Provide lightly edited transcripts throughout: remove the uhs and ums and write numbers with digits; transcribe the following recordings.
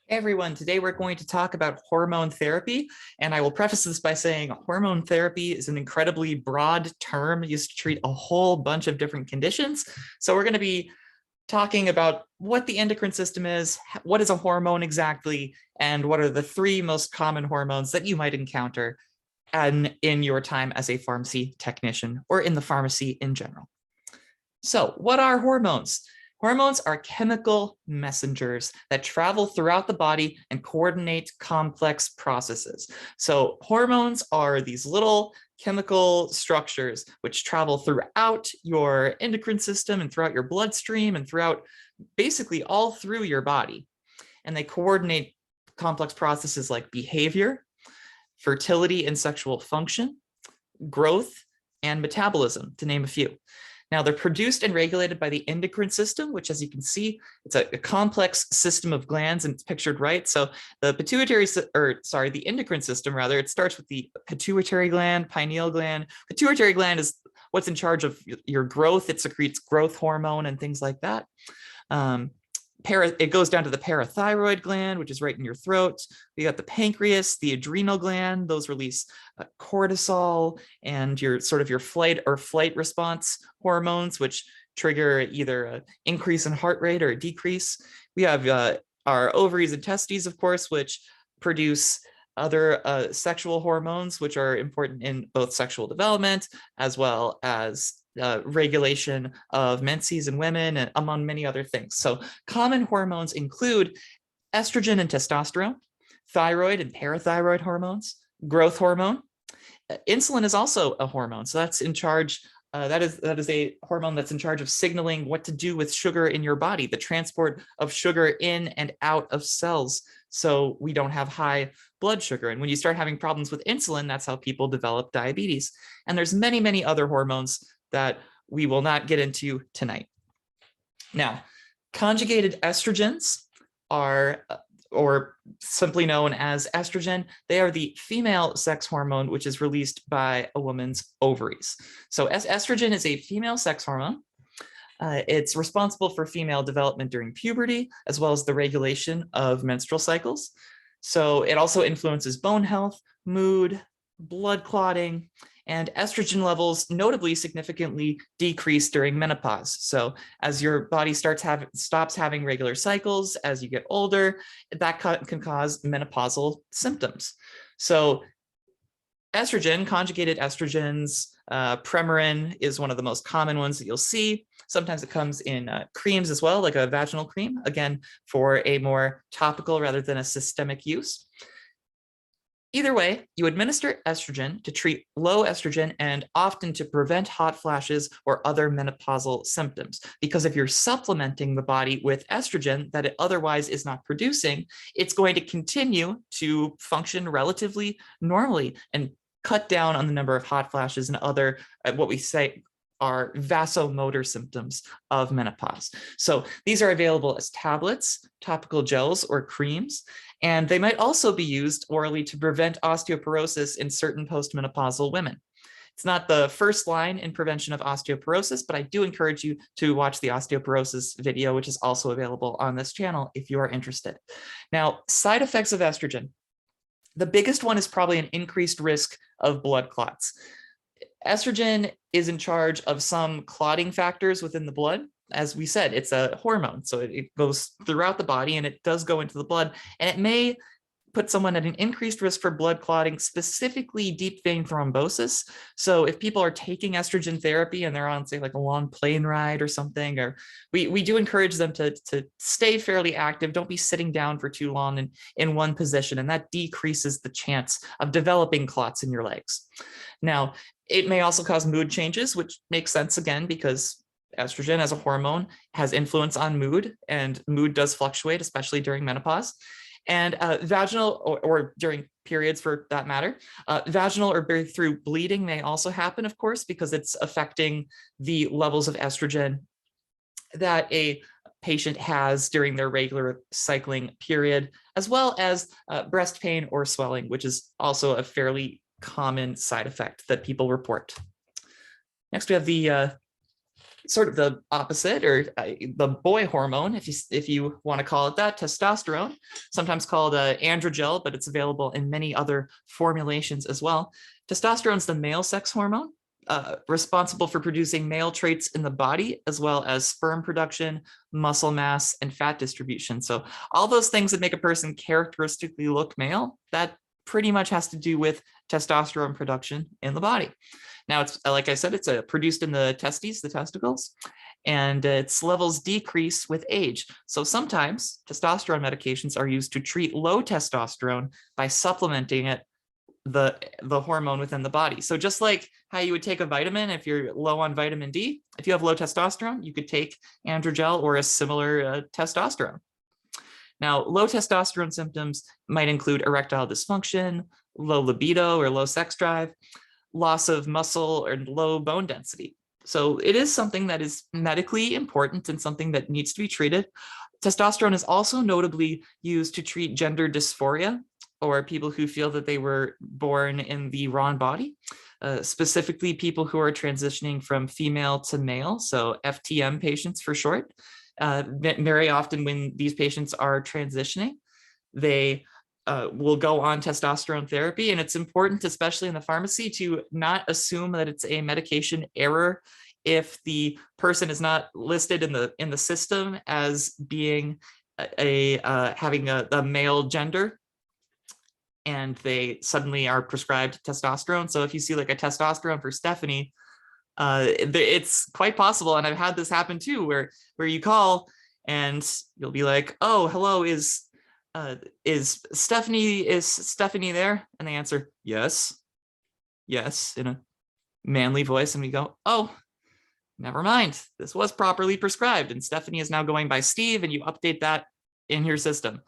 Hey everyone, today we're going to talk about hormone therapy, and I will preface this by saying hormone therapy is an incredibly broad term used to treat a whole bunch of different conditions. So we're going to be talking about what the endocrine system is, what is a hormone exactly, and what are the three most common hormones that you might encounter in your time as a pharmacy technician or in the pharmacy in general. So what are hormones? Hormones are chemical messengers that travel throughout the body and coordinate complex processes. So hormones are these little chemical structures which travel throughout your endocrine system and throughout your bloodstream and throughout basically all through your body. And they coordinate complex processes like behavior, fertility and sexual function, growth, and metabolism, to name a few. Now, they're produced and regulated by the endocrine system, which, as you can see, it's a complex system of glands, and it's pictured right. So the the endocrine system, rather, it starts with the pituitary gland, pineal gland. Pituitary gland is what's in charge of your growth. It secretes growth hormone and things like that. It goes down to the parathyroid gland, which is right in your throat. We got the pancreas, the adrenal gland. Those release cortisol and your flight or flight response hormones, which trigger either an increase in heart rate or a decrease. We have our ovaries and testes, of course, which produce other sexual hormones, which are important in both sexual development as well as regulation of menses in women, and among many other things. So common hormones include estrogen and testosterone, thyroid and parathyroid hormones, growth hormone. Insulin is also a hormone, so that's in charge. That is a hormone that's in charge of signaling what to do with sugar in your body, the transport of sugar in and out of cells, so we don't have high blood sugar. And when you start having problems with insulin, that's how people develop diabetes. And there's many, many other hormones that we will not get into tonight. Now, conjugated estrogens are, or simply known as estrogen, they are the female sex hormone which is released by a woman's ovaries. So estrogen is a female sex hormone. It's responsible for female development during puberty, as well as the regulation of menstrual cycles. So it also influences bone health, mood, blood clotting, and estrogen levels notably significantly decrease during menopause. So as your body stops having regular cycles as you get older, that can cause menopausal symptoms. So estrogen, conjugated estrogens, Premarin is one of the most common ones that you'll see. Sometimes it comes in creams as well, like a vaginal cream, again, for a more topical rather than a systemic use. Either way, you administer estrogen to treat low estrogen and often to prevent hot flashes or other menopausal symptoms. Because if you're supplementing the body with estrogen that it otherwise is not producing, it's going to continue to function relatively normally and cut down on the number of hot flashes and other, what we say are vasomotor symptoms of menopause. So these are available as tablets, topical gels, or creams. And they might also be used orally to prevent osteoporosis in certain postmenopausal women. It's not the first line in prevention of osteoporosis, but I do encourage you to watch the osteoporosis video, which is also available on this channel if you are interested. Now, side effects of estrogen. The biggest one is probably an increased risk of blood clots. Estrogen is in charge of some clotting factors within the blood. As we said, it's a hormone, so it goes throughout the body and it does go into the blood, and it may put someone at an increased risk for blood clotting, specifically deep vein thrombosis. So if people are taking estrogen therapy and they're on, say, like a long plane ride or something, or we do encourage them to stay fairly active. Don't be sitting down for too long in one position, and that decreases the chance of developing clots in your legs. Now, it may also cause mood changes, which makes sense again, because estrogen as a hormone has influence on mood, and mood does fluctuate, especially during menopause. And vaginal or during periods for that matter, vaginal or breakthrough bleeding may also happen, of course, because it's affecting the levels of estrogen that a patient has during their regular cycling period, as well as breast pain or swelling, which is also a fairly common side effect that people report. Next, we have the sort of the opposite, or the boy hormone, if you want to call it that, testosterone, sometimes called androgel, but it's available in many other formulations as well. Testosterone is the male sex hormone, responsible for producing male traits in the body, as well as sperm production, muscle mass, and fat distribution. So all those things that make a person characteristically look male, that pretty much has to do with testosterone production in the body. Now, it's like I said, it's produced in the testes, the testicles, and its levels decrease with age. So sometimes testosterone medications are used to treat low testosterone by supplementing it, the hormone within the body. So just like how you would take a vitamin if you're low on vitamin D, if you have low testosterone, you could take androgel or a similar testosterone. Now, low testosterone symptoms might include erectile dysfunction, low libido or low sex drive, loss of muscle, or low bone density. So it is something that is medically important and something that needs to be treated. Testosterone is also notably used to treat gender dysphoria, or people who feel that they were born in the wrong body, specifically people who are transitioning from female to male, so FTM patients for short. Very often when these patients are transitioning, they will go on testosterone therapy. And it's important, especially in the pharmacy, to not assume that it's a medication error if the person is not listed in the system as being having a male gender, and they suddenly are prescribed testosterone. So if you see like a testosterone for Stephanie, it's quite possible, and I've had this happen too, where you call and you'll be like, "Oh, hello, is Stephanie there?" And they answer, "Yes, yes," in a manly voice, and we go, "Oh, never mind. This was properly prescribed, and Stephanie is now going by Steve," and you update that in your system.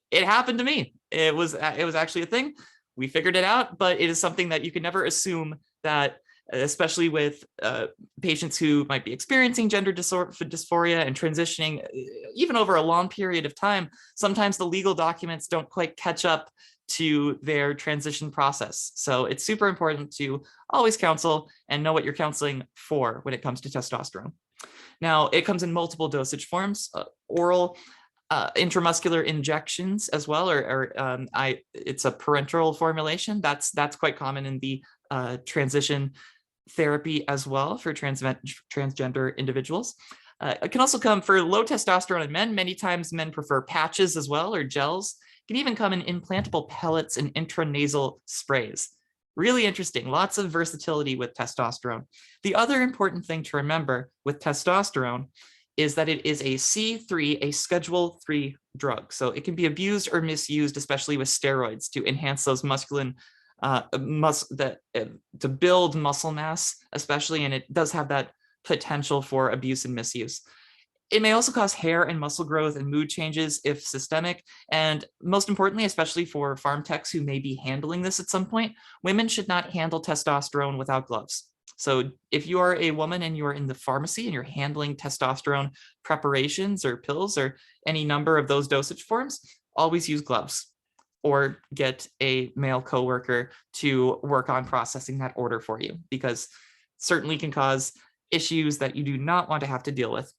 It happened to me. It was actually a thing. We figured it out, but it is something that you can never assume that, especially with patients who might be experiencing gender dysphoria and transitioning even over a long period of time. Sometimes the legal documents don't quite catch up to their transition process. So it's super important to always counsel and know what you're counseling for when it comes to testosterone. Now, it comes in multiple dosage forms, oral, intramuscular injections as well, it's a parenteral formulation. That's quite common in the transition therapy as well for transgender individuals. It can also come for low testosterone in men. Many times men prefer patches as well, or gels. It can even come in implantable pellets and intranasal sprays. Really interesting, lots of versatility with testosterone. The other important thing to remember with testosterone is that it is a C3, a Schedule 3 drug. So it can be abused or misused, especially with steroids, to enhance those to build muscle mass, especially, and it does have that potential for abuse and misuse. It may also cause hair and muscle growth and mood changes if systemic. And most importantly, especially for farm techs who may be handling this at some point, women should not handle testosterone without gloves. So if you are a woman and you are in the pharmacy and you're handling testosterone preparations or pills or any number of those dosage forms, always use gloves, or get a male coworker to work on processing that order for you, because certainly can cause issues that you do not want to have to deal with.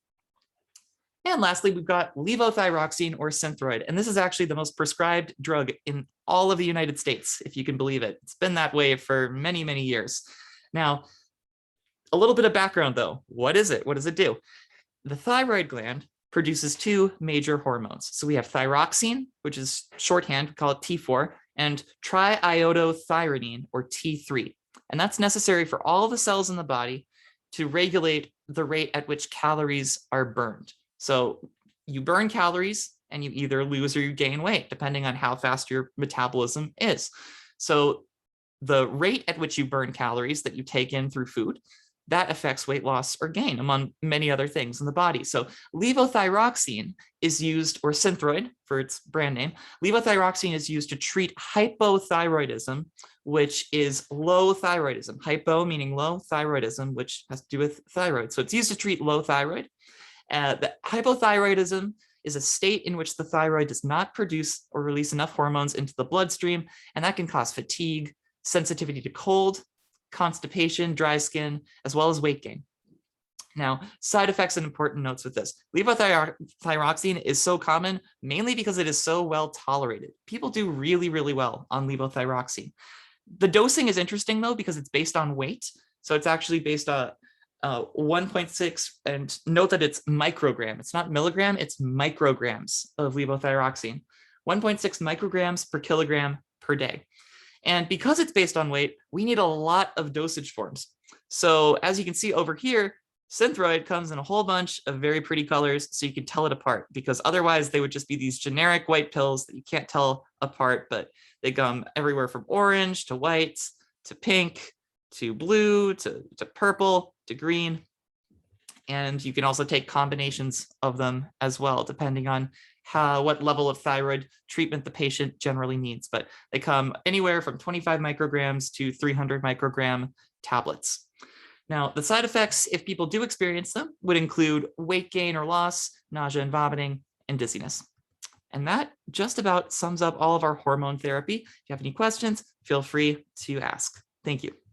And lastly, we've got levothyroxine, or Synthroid. And this is actually the most prescribed drug in all of the United States, if you can believe it. It's been that way for many, many years. Now, a little bit of background though. What is it? What does it do? The thyroid gland produces two major hormones. So we have thyroxine, which is shorthand, we call it T4, and triiodothyronine, or T3. And that's necessary for all the cells in the body to regulate the rate at which calories are burned. So you burn calories and you either lose or you gain weight, depending on how fast your metabolism is. So the rate at which you burn calories that you take in through food, that affects weight loss or gain, among many other things in the body. So levothyroxine is used, or Synthroid for its brand name, levothyroxine is used to treat hypothyroidism, which is low thyroidism. Hypo meaning low, thyroidism, which has to do with thyroid. So it's used to treat low thyroid. The hypothyroidism is a state in which the thyroid does not produce or release enough hormones into the bloodstream, and that can cause fatigue, sensitivity to cold, constipation, dry skin, as well as weight gain. Now, side effects and important notes with this. Levothyroxine is so common mainly because it is so well tolerated. People do really, really well on levothyroxine. The dosing is interesting though, because it's based on weight. So it's actually based on 1.6, and note that it's microgram. It's not milligram, it's micrograms of levothyroxine. 1.6 micrograms per kilogram per day. And because it's based on weight, we need a lot of dosage forms. So as you can see over here, Synthroid comes in a whole bunch of very pretty colors, so you can tell it apart, because otherwise they would just be these generic white pills that you can't tell apart, but they come everywhere from orange to white to pink to blue to purple to green. And you can also take combinations of them as well, depending on what level of thyroid treatment the patient generally needs. But they come anywhere from 25 micrograms to 300 microgram tablets. Now, the side effects, if people do experience them, would include weight gain or loss, nausea and vomiting, and dizziness. And that just about sums up all of our hormone therapy. If you have any questions, feel free to ask. Thank you.